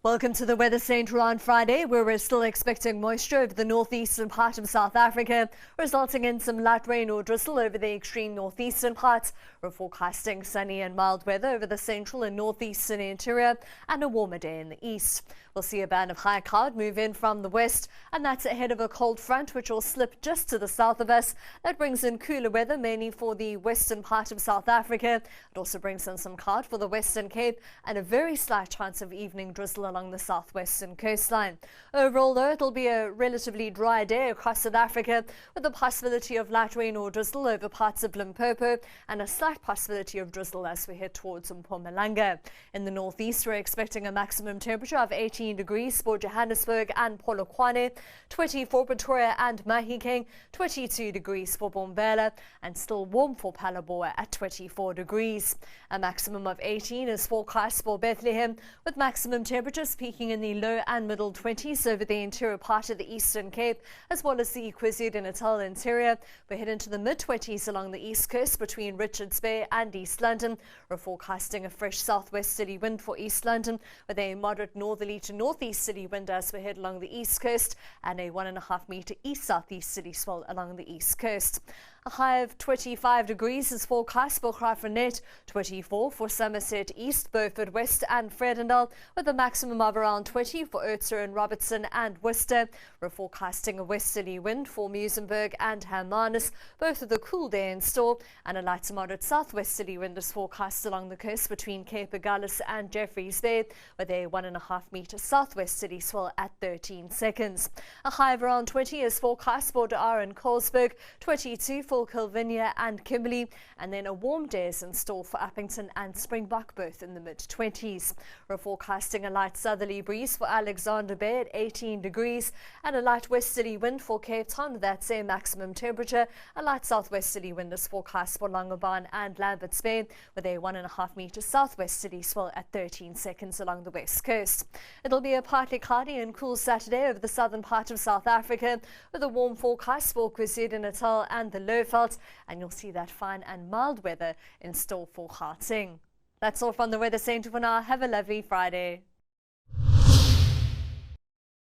Welcome to the Weather Centre on Friday, where we're still expecting moisture over the northeastern part of South Africa, resulting in some light rain or drizzle over the extreme northeastern parts. We're forecasting sunny and mild weather over the central and northeastern interior and a warmer day in the east. We'll see a band of high cloud move in from the west, and that's ahead of a cold front which will slip just to the south of us. That brings in cooler weather mainly for the western part of South Africa. It also brings in some cloud for the Western Cape and a very slight chance of evening drizzle along the southwestern coastline. Overall, though, it'll be a relatively dry day across South Africa, with the possibility of light rain or drizzle over parts of Limpopo and a slight possibility of drizzle as we head towards Mpumalanga. In the northeast, we're expecting a maximum temperature of 18 degrees for Johannesburg and Polokwane, 20 for Pretoria and Mahikeng, 22 degrees for Bombela, and still warm for Phalaborwa at 24 degrees. A maximum of 18 is forecast for Bethlehem, with maximum temperatures peaking in the low and middle 20s over the interior part of the Eastern Cape, as well as the KwaZulu-Natal interior. We head into the mid-20s along the east coast between Richards Bay and East London. We're forecasting a fresh southwesterly wind for East London, with a moderate northerly to northeasterly wind as we head along the east coast, and a 1.5 metre east-southeasterly swell along the east coast. A high of 25 degrees is forecast for Graaff-Reinet, 24 for Somerset East, Beaufort West and Vredendal, with a maximum of around 20 for Oudtshoorn, Robertson and Worcester. We're forecasting a westerly wind for Muizenberg and Hermanus, both with a cool day in store, and a light to moderate southwesterly wind is forecast along the coast between Cape Agulhas and Jeffreys Bay, with a 1.5 metre southwesterly swell at 13 seconds. A high of around 20 is forecast for De Aar and Colesberg, 22 for Kilvinia and Kimberley, and then a warm day is in store for Uppington and Springbok, both in the mid-20s. We're forecasting a light southerly breeze for Alexander Bay at 18 degrees and a light westerly wind for Cape Town with that same maximum temperature. A light southwesterly wind is forecast for Longabon and Lambert's Bay, with a 1.5 metre southwesterly swell at 13 seconds along the west coast. It'll be a partly cloudy and cool Saturday over the southern part of South Africa, with a warm forecast for KwaZulu-Natal and the Lowveld, and you'll see that fine and mild weather in store for Gauteng. That's all from the Weather Centre for now. Have a lovely Friday.